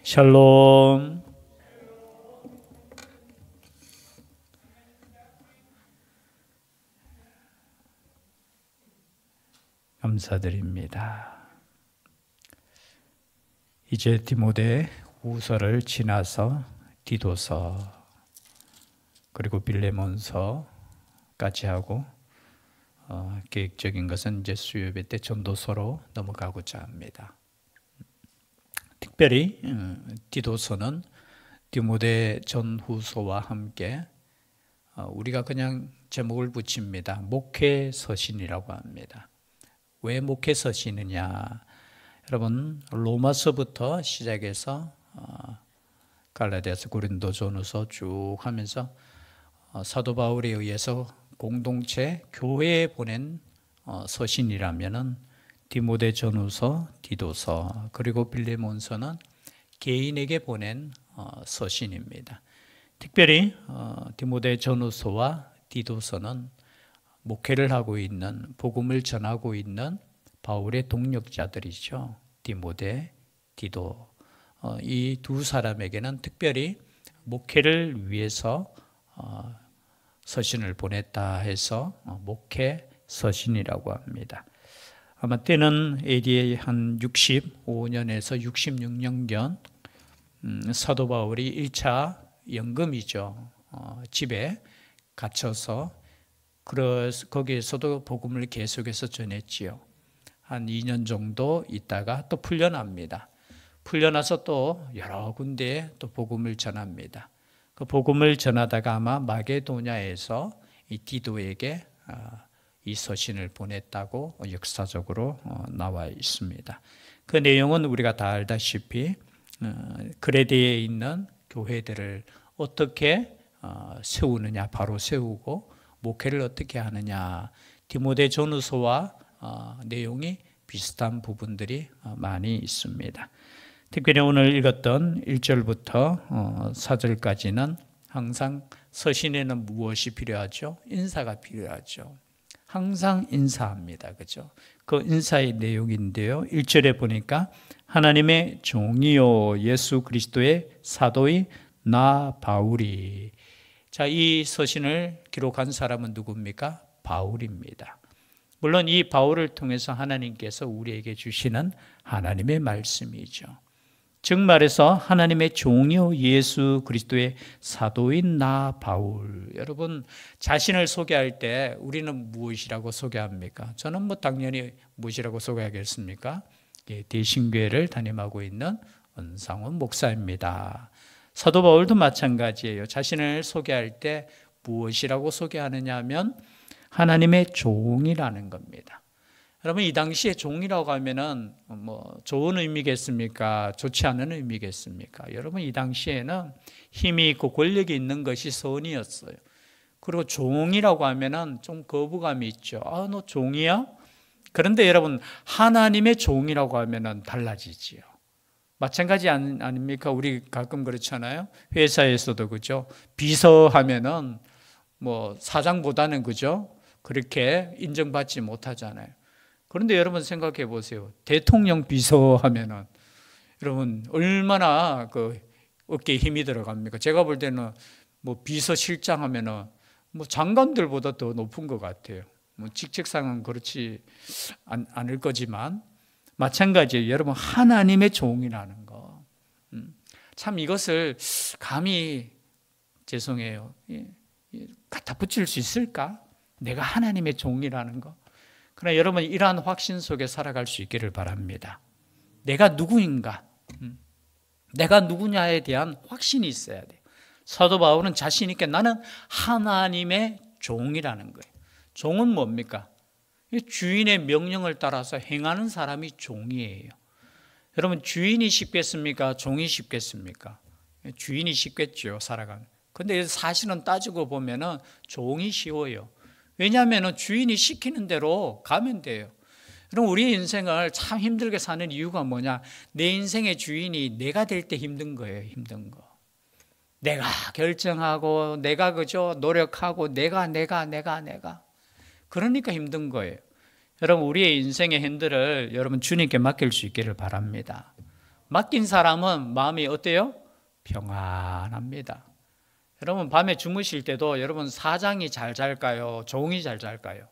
샬롬. 감사드립니다. 이제 디모데 후서를 지나서 디도서 그리고 빌레몬서까지 하고 계획적인 것은 이제 수요예배 때 전도서로 넘어가고자 합니다. 특별히 디도서는 디모데 전후서와 함께 우리가 그냥 제목을 붙입니다. 목회서신이라고 합니다. 왜 목회서신이냐? 여러분, 로마서부터 시작해서 갈라디아서, 고린도전후서 쭉 하면서 사도 바울에 의해서 공동체 교회에 보낸 서신이라면은 디모데 전후서, 디도서, 그리고 빌레몬서는 개인에게 보낸 서신입니다. 특별히 디모데 전후서와 디도서는 목회를 하고 있는, 복음을 전하고 있는 바울의 동력자들이죠. 디모데, 디도. 이 두 사람에게는 특별히 목회를 위해서 서신을 보냈다 해서 목회 서신이라고 합니다. 아마 때는 AD 한 65년에서 66년경 사도 바울이 1차 연금이죠. 집에 갇혀서 거기에서도 복음을 계속해서 전했지요. 한 2년 정도 있다가 또 풀려납니다. 풀려나서 또 여러 군데에 또 복음을 전합니다. 그 복음을 전하다가 아마 마게도냐에서 이 디도에게 이 서신을 보냈다고 역사적으로 나와 있습니다. 그 내용은 우리가 다 알다시피 그레데에 있는 교회들을 어떻게 세우느냐, 바로 세우고 목회를 어떻게 하느냐, 디모데 전후서와 내용이 비슷한 부분들이 많이 있습니다. 특별히 오늘 읽었던 1절부터 4절까지는 항상 서신에는 무엇이 필요하죠? 인사가 필요하죠. 항상 인사합니다. 그죠? 그 인사의 내용인데요. 1절에 보니까 하나님의 종이요 예수 그리스도의 사도의 나 바울이. 자, 이 서신을 기록한 사람은 누굽니까? 바울입니다. 물론 이 바울을 통해서 하나님께서 우리에게 주시는 하나님의 말씀이죠. 즉 말해서 하나님의 종이요 예수 그리스도의 사도인 나 바울. 여러분, 자신을 소개할 때 우리는 무엇이라고 소개합니까? 저는 당연히 무엇이라고 소개하겠습니까? 대신교회를 담임하고 있는 은상훈 목사입니다. 사도 바울도 마찬가지예요. 자신을 소개할 때 무엇이라고 소개하느냐 하면 하나님의 종이라는 겁니다. 여러분, 이 당시에 종이라고 하면은 좋은 의미겠습니까? 좋지 않은 의미겠습니까? 여러분, 이 당시에는 힘이 있고 권력이 있는 것이 선이었어요. 그리고 종이라고 하면은 좀 거부감이 있죠. 너 종이야? 그런데 여러분, 하나님의 종이라고 하면은 달라지지요. 마찬가지 아닙니까? 우리 가끔 그렇잖아요. 회사에서도 그죠? 비서하면은 사장보다는 그죠? 그렇게 인정받지 못하잖아요. 그런데 여러분 생각해 보세요. 대통령 비서하면은 여러분 얼마나 어깨에 힘이 들어갑니까? 제가 볼 때는 비서실장 하면은 장관들보다 더 높은 것 같아요. 직책상은 그렇지 않을 거지만 마찬가지예요. 여러분, 하나님의 종이라는 거. 참 이것을 감히 죄송해요. 갖다 붙일 수 있을까? 내가 하나님의 종이라는 거. 그러나 여러분, 이러한 확신 속에 살아갈 수 있기를 바랍니다. 내가 누구인가? 내가 누구냐에 대한 확신이 있어야 돼요. 사도 바울은 자신 있게 나는 하나님의 종이라는 거예요. 종은 뭡니까? 주인의 명령을 따라서 행하는 사람이 종이에요. 여러분, 주인이 쉽겠습니까? 종이 쉽겠습니까? 주인이 쉽겠죠, 살아가는. 근데 사실은 따지고 보면은 종이 쉬워요. 왜냐하면 주인이 시키는 대로 가면 돼요. 그럼 우리의 인생을 참 힘들게 사는 이유가 뭐냐? 내 인생의 주인이 내가 될 때 힘든 거예요. 힘든 거. 내가 결정하고 내가 그저 노력하고 내가 그러니까 힘든 거예요. 여러분, 우리의 인생의 핸들을 여러분 주님께 맡길 수 있기를 바랍니다. 맡긴 사람은 마음이 어때요? 평안합니다. 여러분 밤에 주무실 때도 여러분 사장이 잘 잘까요? 종이 잘 잘까요?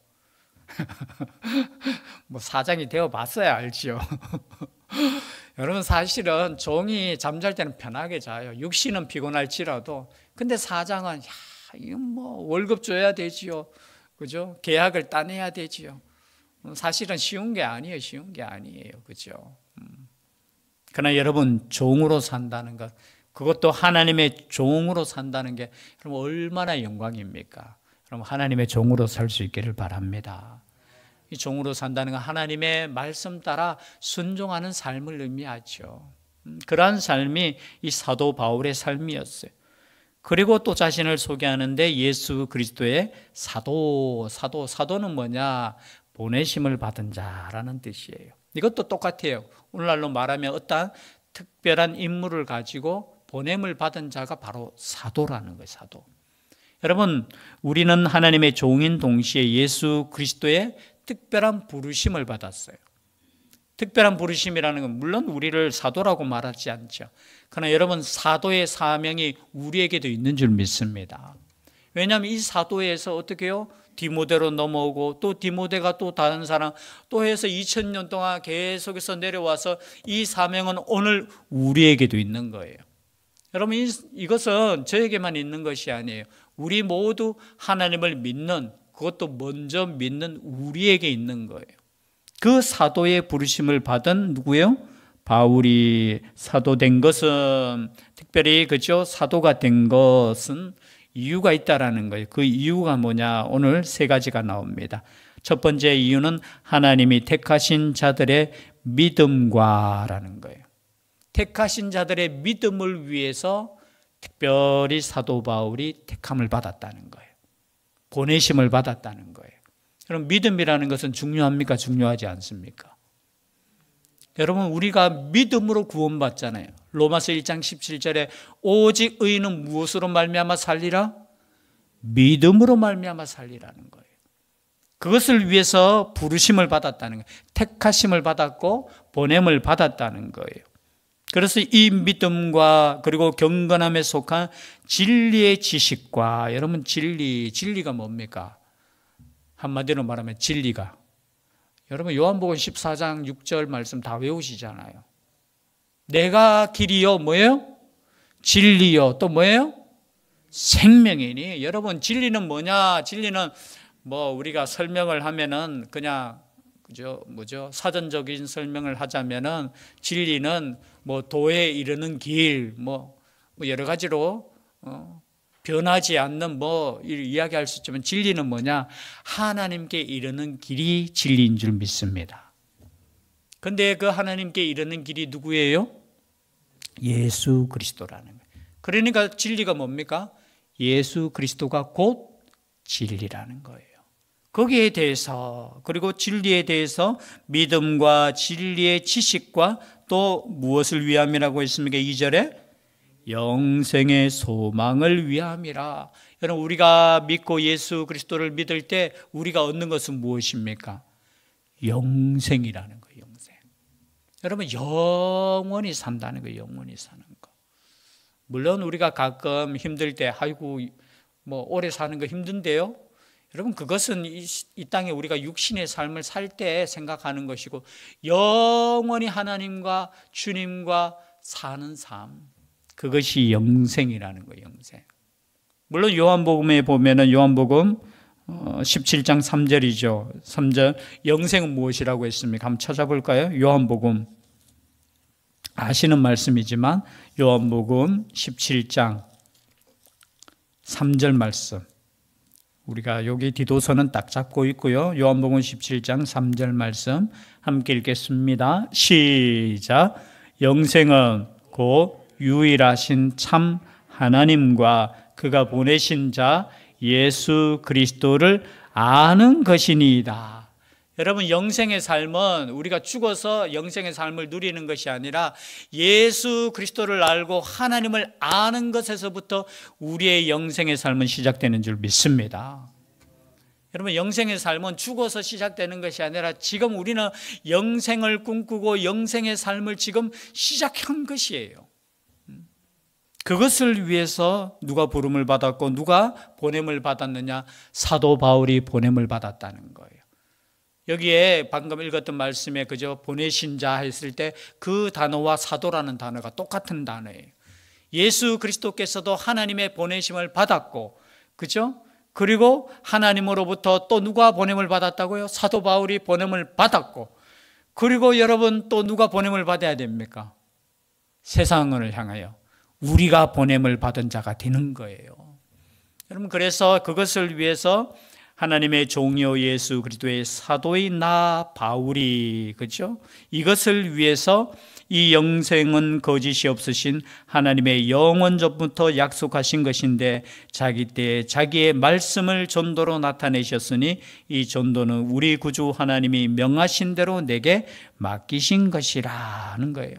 뭐 사장이 되어 봤어야 알지요. 여러분 사실은 종이 잠잘 때는 편하게 자요. 육신은 피곤할지라도. 근데 사장은 이거 뭐 월급 줘야 되지요. 그죠? 계약을 따내야 되지요. 사실은 쉬운 게 아니에요. 쉬운 게 아니에요. 그죠? 그러나 여러분 종으로 산다는 것, 그것도 하나님의 종으로 산다는 게 여러분 얼마나 영광입니까? 여러분 하나님의 종으로 살 수 있기를 바랍니다. 이 종으로 산다는 건 하나님의 말씀 따라 순종하는 삶을 의미하죠. 그러한 삶이 이 사도 바울의 삶이었어요. 그리고 또 자신을 소개하는데 예수 그리스도의 사도는 뭐냐? 보내심을 받은 자라는 뜻이에요. 이것도 똑같아요. 오늘날로 말하면 어떤 특별한 임무를 가지고 보냄을 받은 자가 바로 사도라는 거예요. 사도. 여러분 우리는 하나님의 종인 동시에 예수 그리스도의 특별한 부르심을 받았어요. 특별한 부르심이라는 건 물론 우리를 사도라고 말하지 않죠. 그러나 여러분 사도의 사명이 우리에게도 있는 줄 믿습니다. 왜냐하면 이 사도에서 어떻게 해요? 디모데로 넘어오고 또 디모데가 또 다른 사람 또 해서 2000년 동안 계속해서 내려와서 이 사명은 오늘 우리에게도 있는 거예요. 여러분 이것은 저에게만 있는 것이 아니에요. 우리 모두 하나님을 믿는, 그것도 먼저 믿는 우리에게 있는 거예요. 그 사도의 부르심을 받은 누구예요? 바울이 사도된 것은 특별히 그죠? 사도가 된 것은 이유가 있다라는 거예요. 그 이유가 뭐냐? 오늘 세 가지가 나옵니다. 첫 번째 이유는 하나님이 택하신 자들의 믿음과라는 거예요. 택하신 자들의 믿음을 위해서 특별히 사도 바울이 택함을 받았다는 거예요. 보내심을 받았다는 거예요. 여러분 믿음이라는 것은 중요합니까? 중요하지 않습니까? 여러분 우리가 믿음으로 구원받잖아요. 로마서 1장 17절에 오직 의인은 무엇으로 말미암아 살리라? 믿음으로 말미암아 살리라는 거예요. 그것을 위해서 부르심을 받았다는 거예요. 택하심을 받았고 보냄을 받았다는 거예요. 그래서 이 믿음과 그리고 경건함에 속한 진리의 지식과 여러분 진리가 뭡니까? 한마디로 말하면 진리가 여러분 요한복음 14장 6절 말씀 다 외우시잖아요. 내가 길이요 뭐예요? 진리요 또 뭐예요? 생명이니. 여러분 진리는 뭐냐? 진리는 뭐 우리가 설명을 하면은 그냥 그죠? 뭐죠? 사전적인 설명을 하자면은 진리는 뭐 도에 이르는 길, 뭐 여러 가지로 변하지 않는 뭐 이야기할 수 있지만 진리는 뭐냐? 하나님께 이르는 길이 진리인 줄 믿습니다. 근데 그 하나님께 이르는 길이 누구예요? 예수 그리스도라는 거예요. 그러니까 진리가 뭡니까? 예수 그리스도가 곧 진리라는 거예요. 거기에 대해서 그리고 진리에 대해서 믿음과 진리의 지식과 또 무엇을 위함이라고 했습니까? 2절에 영생의 소망을 위함이라. 여러분 우리가 믿고 예수 그리스도를 믿을 때 우리가 얻는 것은 무엇입니까? 영생이라는 거예요. 영생. 여러분 영원히 산다는 거예요. 영원히 사는 거. 물론 우리가 가끔 힘들 때 아이고 뭐 오래 사는 거 힘든데요. 여러분 그것은 이 땅에 우리가 육신의 삶을 살 때 생각하는 것이고 영원히 하나님과 주님과 사는 삶, 그것이 영생이라는 거예요. 영생. 물론 요한복음에 보면은 요한복음 17장 3절이죠. 3절 영생은 무엇이라고 했습니까? 한번 찾아볼까요? 요한복음 아시는 말씀이지만 요한복음 17장 3절 말씀. 우리가 여기 디도서는 딱 잡고 있고요. 요한복음 17장 3절 말씀 함께 읽겠습니다. 시작. 영생은 곧 유일하신 참 하나님과 그가 보내신 자 예수 그리스도를 아는 것이니이다. 여러분 영생의 삶은 우리가 죽어서 영생의 삶을 누리는 것이 아니라 예수 그리스도를 알고 하나님을 아는 것에서부터 우리의 영생의 삶은 시작되는 줄 믿습니다. 여러분, 영생의 삶은 죽어서 시작되는 것이 아니라 지금 우리는 영생을 꿈꾸고 영생의 삶을 지금 시작한 것이에요. 그것을 위해서 누가 부름을 받았고 누가 보냄을 받았느냐? 사도 바울이 보냄을 받았다는 거예요. 여기에 방금 읽었던 말씀에 그저 보내신 자 했을 때 그 단어와 사도라는 단어가 똑같은 단어예요. 예수 그리스도께서도 하나님의 보내심을 받았고, 그죠? 그리고 하나님으로부터 또 누가 보냄을 받았다고요? 사도 바울이 보냄을 받았고, 그리고 여러분 또 누가 보냄을 받아야 됩니까? 세상을 향하여 우리가 보냄을 받은 자가 되는 거예요. 여러분, 그래서 그것을 위해서 하나님의 종이요 예수 그리스도의 사도인 나 바울이, 그죠? 이것을 위해서 이 영생은 거짓이 없으신 하나님의 영원 전부터 약속하신 것인데 자기 때에 자기의 말씀을 전도로 나타내셨으니 이 전도는 우리 구주 하나님이 명하신 대로 내게 맡기신 것이라는 거예요.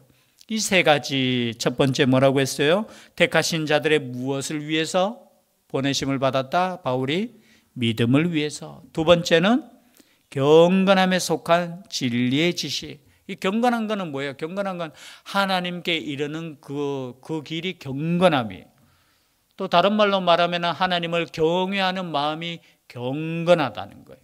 이 세 가지, 첫 번째 뭐라고 했어요? 택하신 자들의 무엇을 위해서 보내심을 받았다? 바울이 믿음을 위해서. 두 번째는 경건함에 속한 진리의 지시. 이 경건한 거는 뭐예요? 경건한 건 하나님께 이르는 그 길이 경건함이에요. 또 다른 말로 말하면 하나님을 경외하는 마음이 경건하다는 거예요.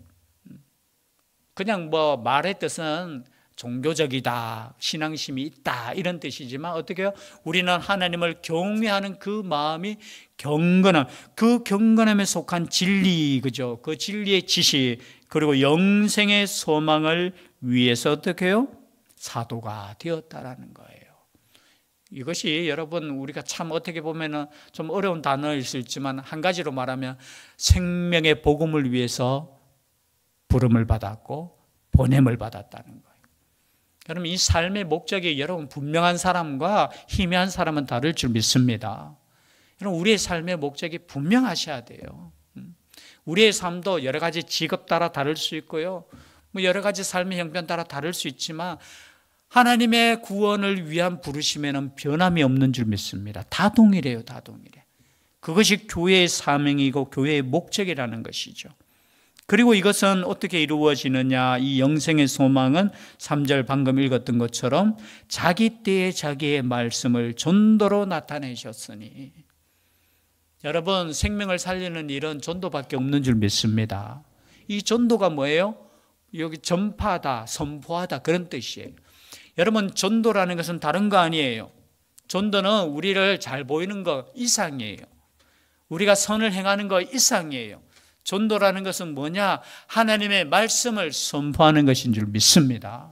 그냥 뭐 말의 뜻은 종교적이다, 신앙심이 있다 이런 뜻이지만 어떻게 해요? 우리는 하나님을 경외하는 그 마음이 경건함, 그 경건함에 속한 진리, 그죠? 그 진리의 지시, 그리고 영생의 소망을 위해서 어떻게 해요? 사도가 되었다라는 거예요. 이것이 여러분 우리가 참 어떻게 보면 좀 어려운 단어일 수 있지만 한 가지로 말하면 생명의 복음을 위해서 부름을 받았고 보냄을 받았다는 거예요. 여러분, 이 삶의 목적이 여러분 분명한 사람과 희미한 사람은 다를 줄 믿습니다. 여러분, 우리의 삶의 목적이 분명하셔야 돼요. 우리의 삶도 여러 가지 직업 따라 다를 수 있고요, 뭐 여러 가지 삶의 형편 따라 다를 수 있지만 하나님의 구원을 위한 부르심에는 변함이 없는 줄 믿습니다. 다 동일해요, 다 동일해. 그것이 교회의 사명이고 교회의 목적이라는 것이죠. 그리고 이것은 어떻게 이루어지느냐? 이 영생의 소망은 3절 방금 읽었던 것처럼 자기 때에 자기의 말씀을 전도로 나타내셨으니. 여러분, 생명을 살리는 일은 전도밖에 없는 줄 믿습니다. 이 전도가 뭐예요? 여기 전파하다, 선포하다 그런 뜻이에요. 여러분, 전도라는 것은 다른 거 아니에요. 전도는 우리를 잘 보이는 거 이상이에요. 우리가 선을 행하는 거 이상이에요. 전도라는 것은 뭐냐? 하나님의 말씀을 선포하는 것인 줄 믿습니다.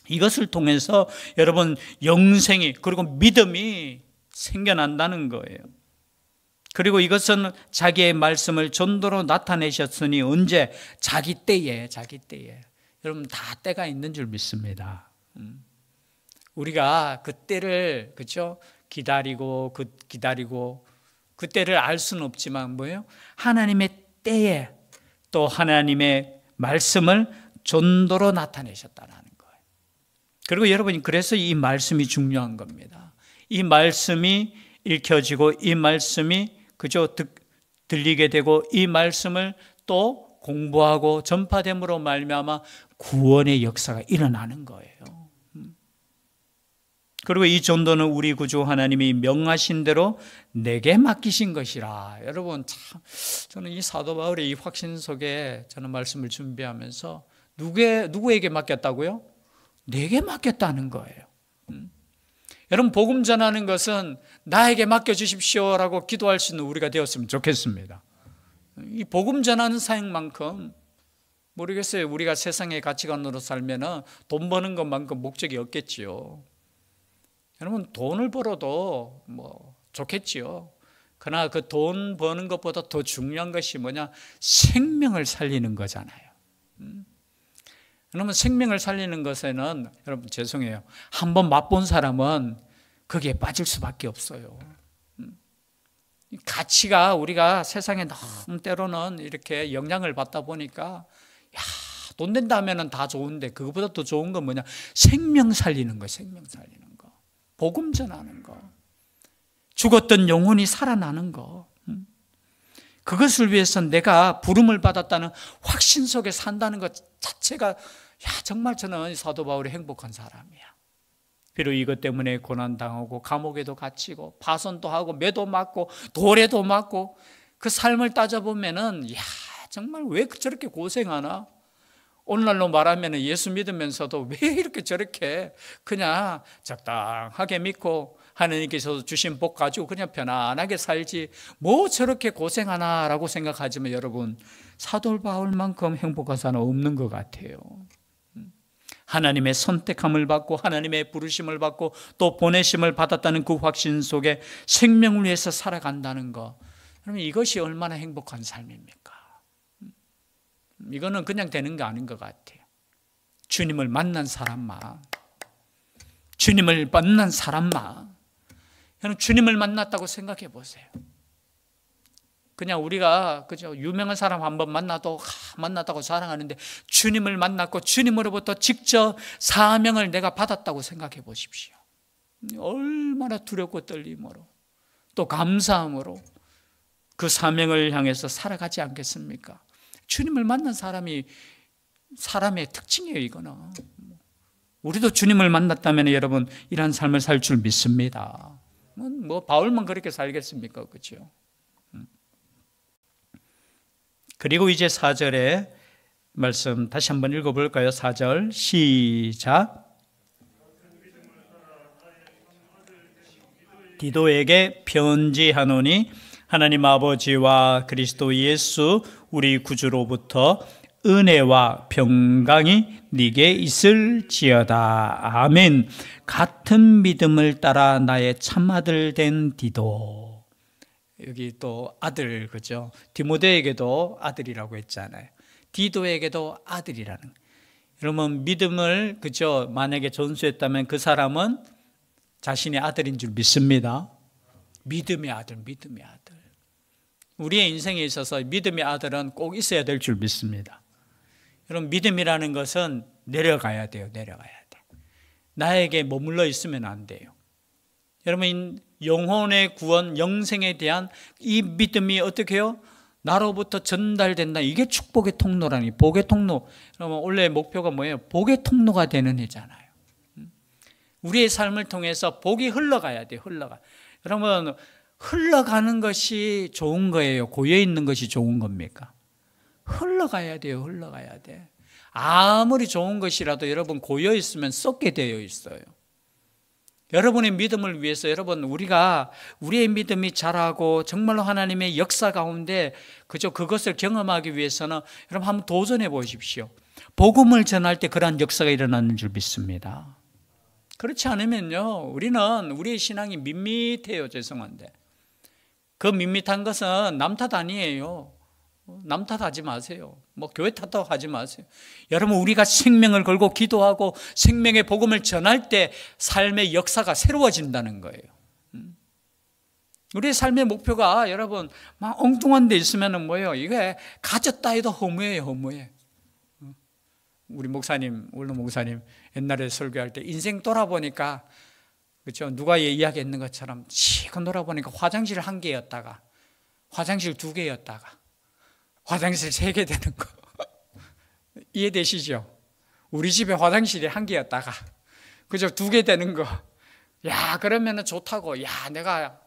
이것을 통해서 여러분 영생이, 그리고 믿음이 생겨난다는 거예요. 그리고 이것은 자기의 말씀을 전도로 나타내셨으니 언제? 자기 때에, 자기 때에. 여러분, 다 때가 있는 줄 믿습니다. 우리가 그 때를, 그렇죠? 기다리고 그 때를 알 수는 없지만 뭐예요? 하나님의 때에 또 하나님의 말씀을 전도로 나타내셨다는 거예요. 그리고 여러분이 그래서 이 말씀이 중요한 겁니다. 이 말씀이 읽혀지고 이 말씀이 그저 들리게 되고 이 말씀을 또 공부하고 전파됨으로 말미암아 구원의 역사가 일어나는 거예요. 그리고 이 전도는 우리 구주 하나님이 명하신 대로 내게 맡기신 것이라. 여러분, 참 저는 이 사도 바울의 이 확신 속에 저는 말씀을 준비하면서 누구에게 맡겼다고요? 내게 맡겼다는 거예요. 여러분, 복음 전하는 것은 나에게 맡겨주십시오라고 기도할 수 있는 우리가 되었으면 좋겠습니다. 이 복음 전하는 사역만큼 모르겠어요. 우리가 세상의 가치관으로 살면 돈 버는 것만큼 목적이 없겠지요. 여러분, 돈을 벌어도 뭐 좋겠지요. 그러나 그 돈 버는 것보다 더 중요한 것이 뭐냐? 생명을 살리는 거잖아요. 여러분, 생명을 살리는 것에는 여러분 죄송해요. 한번 맛본 사람은 거기에 빠질 수밖에 없어요. 가치가 우리가 세상에 너무 때로는 이렇게 영향을 받다 보니까 돈 된다 하면 다 좋은데 그것보다 더 좋은 건 뭐냐? 생명 살리는 거, 생명 살리는 거. 복음 전하는 거. 죽었던 영혼이 살아나는 거. 그것을 위해서 내가 부름을 받았다는 확신 속에 산다는 것 자체가 정말 저는 사도 바울이 행복한 사람이야. 비록 이것 때문에 고난당하고 감옥에도 갇히고 파손도 하고 매도 맞고 돌에도 맞고 그 삶을 따져보면은 정말 왜 저렇게 고생하나? 오늘날로 말하면 예수 믿으면서도 왜 이렇게 저렇게 그냥 적당하게 믿고 하나님께서 주신 복 가지고 그냥 편안하게 살지 뭐 저렇게 고생하나라고 생각하지만 여러분, 사도 바울만큼 행복한 사람은 없는 것 같아요. 하나님의 선택함을 받고 하나님의 부르심을 받고 또 보내심을 받았다는 그 확신 속에 생명을 위해서 살아간다는 것, 그러면 이것이 얼마나 행복한 삶입니까? 이거는 그냥 되는 게 아닌 것 같아요. 주님을 만난 사람만, 주님을 만난 사람만, 여러분 주님을 만났다고 생각해 보세요. 그냥 우리가 그죠, 유명한 사람 한번 만났다고 자랑하는데 주님을 만났고 주님으로부터 직접 사명을 내가 받았다고 생각해 보십시오. 얼마나 두렵고 떨림으로 또 감사함으로 그 사명을 향해서 살아가지 않겠습니까? 주님을 만난 사람이 사람의 특징이에요. 이거는 우리도 주님을 만났다면 여러분 이런 삶을 살 줄 믿습니다. 뭐 바울만 그렇게 살겠습니까? 그렇죠? 그리고 이제 4절의 말씀 다시 한번 읽어볼까요? 4절 시작. 디도에게 편지하노니 하나님 아버지와 그리스도 예수 우리 구주로부터 은혜와 평강이 네게 있을지어다. 아멘. 같은 믿음을 따라 나의 참아들 된 디도. 여기 또 아들, 그죠? 디모데에게도 아들이라고 했잖아요. 디도에게도 아들이라는. 여러분 믿음을 그죠? 만약에 전수했다면 그 사람은 자신의 아들인 줄 믿습니다. 믿음의 아들, 믿음의 아들. 우리의 인생에 있어서 믿음의 아들은 꼭 있어야 될 줄 믿습니다. 여러분 믿음이라는 것은 내려가야 돼요. 내려가야 돼. 나에게 머물러 있으면 안 돼요. 여러분 영혼의 구원, 영생에 대한 이 믿음이 어떻게 해요? 나로부터 전달된다. 이게 축복의 통로라니. 복의 통로. 여러분 원래 목표가 뭐예요? 복의 통로가 되는 해잖아요. 우리의 삶을 통해서 복이 흘러가야 돼요. 흘러가. 여러분 흘러가는 것이 좋은 거예요? 고여있는 것이 좋은 겁니까? 흘러가야 돼요. 흘러가야 돼. 아무리 좋은 것이라도 여러분 고여있으면 썩게 되어 있어요. 여러분의 믿음을 위해서 여러분 우리의 믿음이 자라고 정말로 하나님의 역사 가운데 그저 그것을 경험하기 위해서는 여러분 한번 도전해 보십시오. 복음을 전할 때 그러한 역사가 일어나는 줄 믿습니다. 그렇지 않으면요 우리는 우리의 신앙이 밋밋해요. 죄송한데 그 밋밋한 것은 남 탓 아니에요. 남 탓하지 마세요. 뭐 교회 탓도 하지 마세요. 여러분 우리가 생명을 걸고 기도하고 생명의 복음을 전할 때 삶의 역사가 새로워진다는 거예요. 우리의 삶의 목표가 여러분 막 엉뚱한 데 있으면 뭐예요? 이게 가졌다 해도 허무해요. 허무해. 우리 목사님, 원로 목사님 옛날에 설교할 때 인생 돌아보니까 그렇죠? 누가 이야기했는 것처럼 시간 돌아보니까 화장실 1개였다가 화장실 2개였다가 화장실 3개 되는 거 이해되시죠? 우리 집에 화장실이 1개였다가 그죠? 2개 되는 거. 야 그러면은 좋다고. 야 내가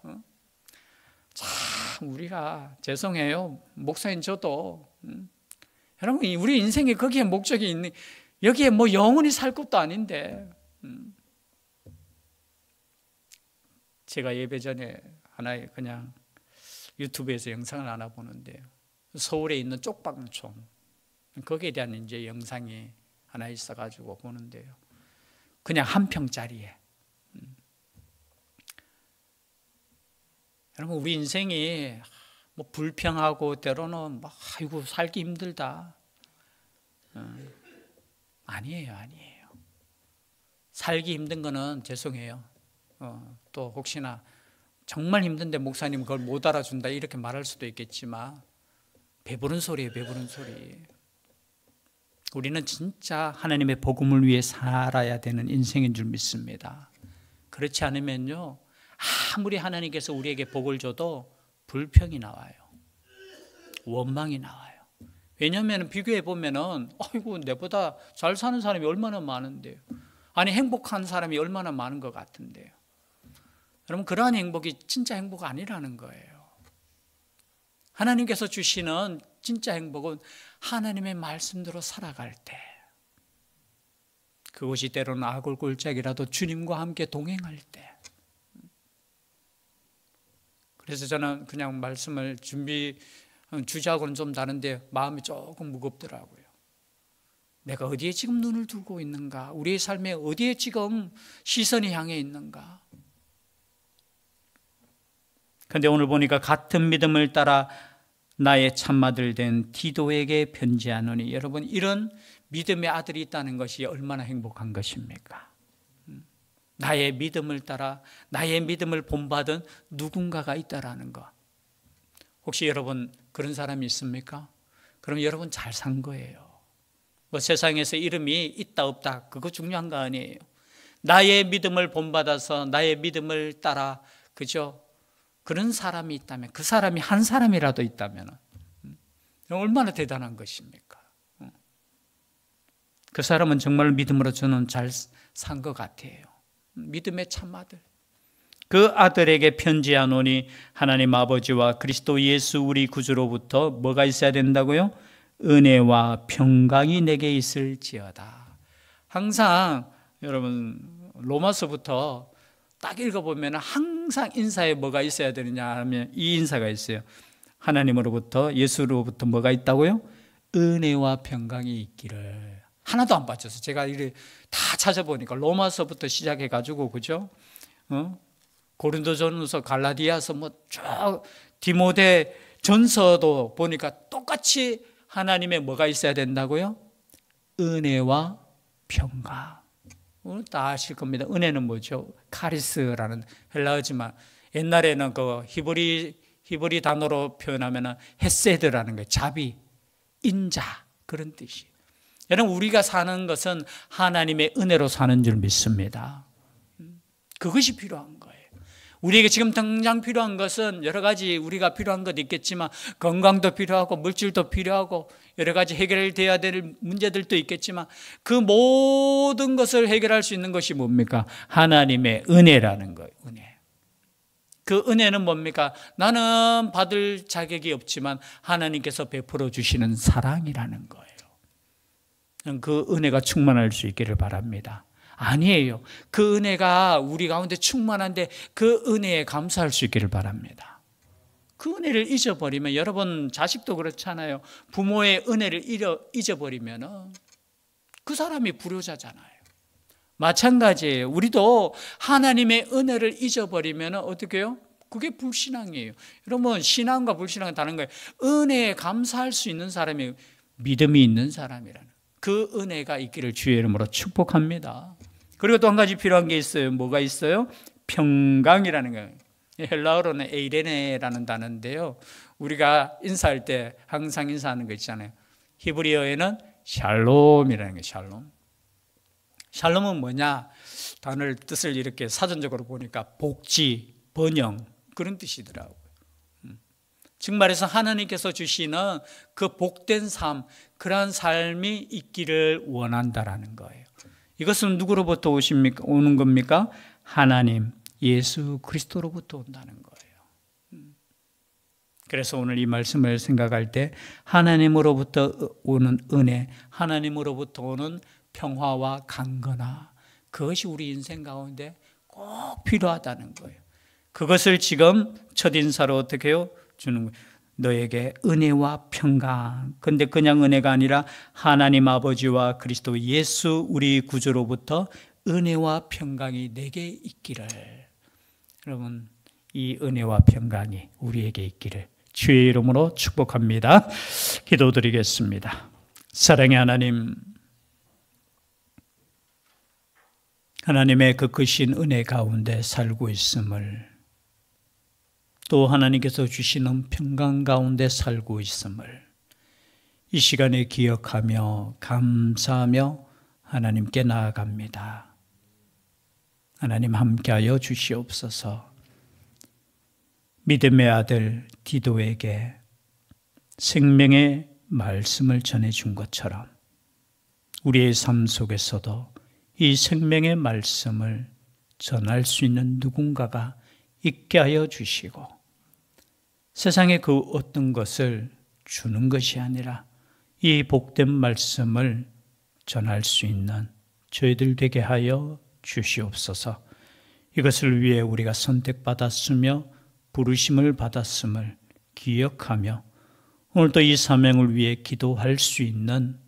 참 우리가 죄송해요 목사님 저도 여러분 우리 인생에 거기에 목적이 있는 여기에 뭐 영원히 살 것도 아닌데 제가 예배 전에 하나의 그냥 유튜브에서 영상을 하나 보는데요. 서울에 있는 쪽방촌 거기에 대한 이제 영상이 하나 있어가지고 보는데요. 그냥 1평짜리에 여러분 우리 인생이 뭐 불평하고 때로는 막 아이고 살기 힘들다. 아니에요. 살기 힘든 거는 죄송해요. 또 혹시나 정말 힘든데 목사님 그걸 못 알아준다 이렇게 말할 수도 있겠지만 배부른 소리예요. 배부른 소리. 우리는 진짜 하나님의 복음을 위해 살아야 되는 인생인 줄 믿습니다. 그렇지 않으면요 아무리 하나님께서 우리에게 복을 줘도 불평이 나와요. 원망이 나와요. 왜냐하면 비교해 보면은 아이고 내보다 잘 사는 사람이 얼마나 많은데요. 아니 행복한 사람이 얼마나 많은 것 같은데요. 여러분 그러한 행복이 진짜 행복 아니라는 거예요. 하나님께서 주시는 진짜 행복은 하나님의 말씀대로 살아갈 때, 그것이 때로는 아골골짝이라도 주님과 함께 동행할 때. 그래서 저는 그냥 말씀을 주제하고는 좀 다른데 마음이 조금 무겁더라고요. 내가 어디에 지금 눈을 두고 있는가? 우리의 삶에 어디에 지금 시선이 향해 있는가? 그런데 오늘 보니까 같은 믿음을 따라 나의 참아들 된 디도에게 편지하노니, 여러분 이런 믿음의 아들이 있다는 것이 얼마나 행복한 것입니까? 나의 믿음을 따라 나의 믿음을 본받은 누군가가 있다라는 것. 혹시 여러분 그런 사람이 있습니까? 그럼 여러분 잘 산 거예요. 뭐 세상에서 이름이 있다 없다 그거 중요한 거 아니에요. 나의 믿음을 본받아서 나의 믿음을 따라, 그죠? 그런 사람이 있다면, 그 사람이 한 사람이라도 있다면 얼마나 대단한 것입니까? 그 사람은 정말 믿음으로 저는 잘 산 것 같아요. 믿음의 참아들. 그 아들에게 편지하노니 하나님 아버지와 그리스도 예수 우리 구주로부터 뭐가 있어야 된다고요? 은혜와 평강이 내게 있을지어다. 항상 여러분 로마서부터 딱 읽어보면 항상 인사에 뭐가 있어야 되느냐 하면 이 인사가 있어요. 하나님으로부터, 예수로부터 뭐가 있다고요? 은혜와 평강이 있기를. 하나도 안 빠져서 제가 이를 다 찾아보니까 로마서부터 시작해가지고, 그죠? 고린도전서, 갈라디아서 뭐 쭉 디모데 전서도 보니까 똑같이 하나님의 뭐가 있어야 된다고요? 은혜와 평강. 오늘 다 아실 겁니다. 은혜는 뭐죠? 카리스라는 헬라어지만 옛날에는 그 히브리 단어로 표현하면 헤세드라는 거예요. 자비, 인자, 그런 뜻이에요. 여러분 우리가 사는 것은 하나님의 은혜로 사는 줄 믿습니다. 그것이 필요한 거예요. 우리에게 지금 당장 필요한 것은 여러 가지 우리가 필요한 것도 있겠지만 건강도 필요하고 물질도 필요하고 여러 가지 해결돼야 될 문제들도 있겠지만 그 모든 것을 해결할 수 있는 것이 뭡니까? 하나님의 은혜라는 거예요. 은혜. 그 은혜는 뭡니까? 나는 받을 자격이 없지만 하나님께서 베풀어 주시는 사랑이라는 거예요. 그 은혜가 충만할 수 있기를 바랍니다. 아니에요. 그 은혜가 우리 가운데 충만한데 그 은혜에 감사할 수 있기를 바랍니다. 그 은혜를 잊어버리면, 여러분 자식도 그렇잖아요. 부모의 은혜를 잊어버리면 그 사람이 불효자잖아요. 마찬가지예요. 우리도 하나님의 은혜를 잊어버리면 어떻게 해요? 그게 불신앙이에요. 여러분 신앙과 불신앙은 다른 거예요. 은혜에 감사할 수 있는 사람이 믿음이 있는 사람이라는, 그 은혜가 있기를 주의 이름으로 축복합니다. 그리고 또 한 가지 필요한 게 있어요. 뭐가 있어요? 평강이라는 거예요. 헬라어로는 에이레네라는 단어인데요. 우리가 인사할 때 항상 인사하는 거 있잖아요. 히브리어에는 샬롬이라는 거예요. 샬롬. 샬롬은 뭐냐? 단어를 뜻을 이렇게 사전적으로 보니까 복지, 번영, 그런 뜻이더라고요. 즉 말해서 하나님께서 주시는 그 복된 삶, 그러한 삶이 있기를 원한다라는 거예요. 이것은 누구로부터 오는 겁니까? 하나님, 예수 그리스도로부터 온다는 거예요. 그래서 오늘 이 말씀을 생각할 때 하나님으로부터 오는 은혜, 하나님으로부터 오는 평화와 강건함, 그것이 우리 인생 가운데 꼭 필요하다는 거예요. 그것을 지금 첫인사로 어떻게 해요? 주는 거예요. 너에게 은혜와 평강. 근데 그냥 은혜가 아니라 하나님 아버지와 그리스도 예수 우리 구주로부터 은혜와 평강이 내게 있기를. 여러분 이 은혜와 평강이 우리에게 있기를 주의 이름으로 축복합니다. 기도드리겠습니다. 사랑의 하나님, 하나님의 그 크신 은혜 가운데 살고 있음을, 또 하나님께서 주시는 평강 가운데 살고 있음을 이 시간에 기억하며 감사하며 하나님께 나아갑니다. 하나님 함께하여 주시옵소서. 믿음의 아들 디도에게 생명의 말씀을 전해준 것처럼 우리의 삶 속에서도 이 생명의 말씀을 전할 수 있는 누군가가 있게 하여 주시고 세상에 그 어떤 것을 주는 것이 아니라 이 복된 말씀을 전할 수 있는 저희들 되게 하여 주시옵소서. 이것을 위해 우리가 선택받았으며 부르심을 받았음을 기억하며 오늘도 이 사명을 위해 기도할 수 있는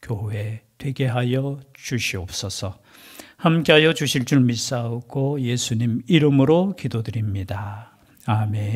교회 되게 하여 주시옵소서. 함께하여 주실 줄 믿사오고 예수님 이름으로 기도드립니다. 아멘.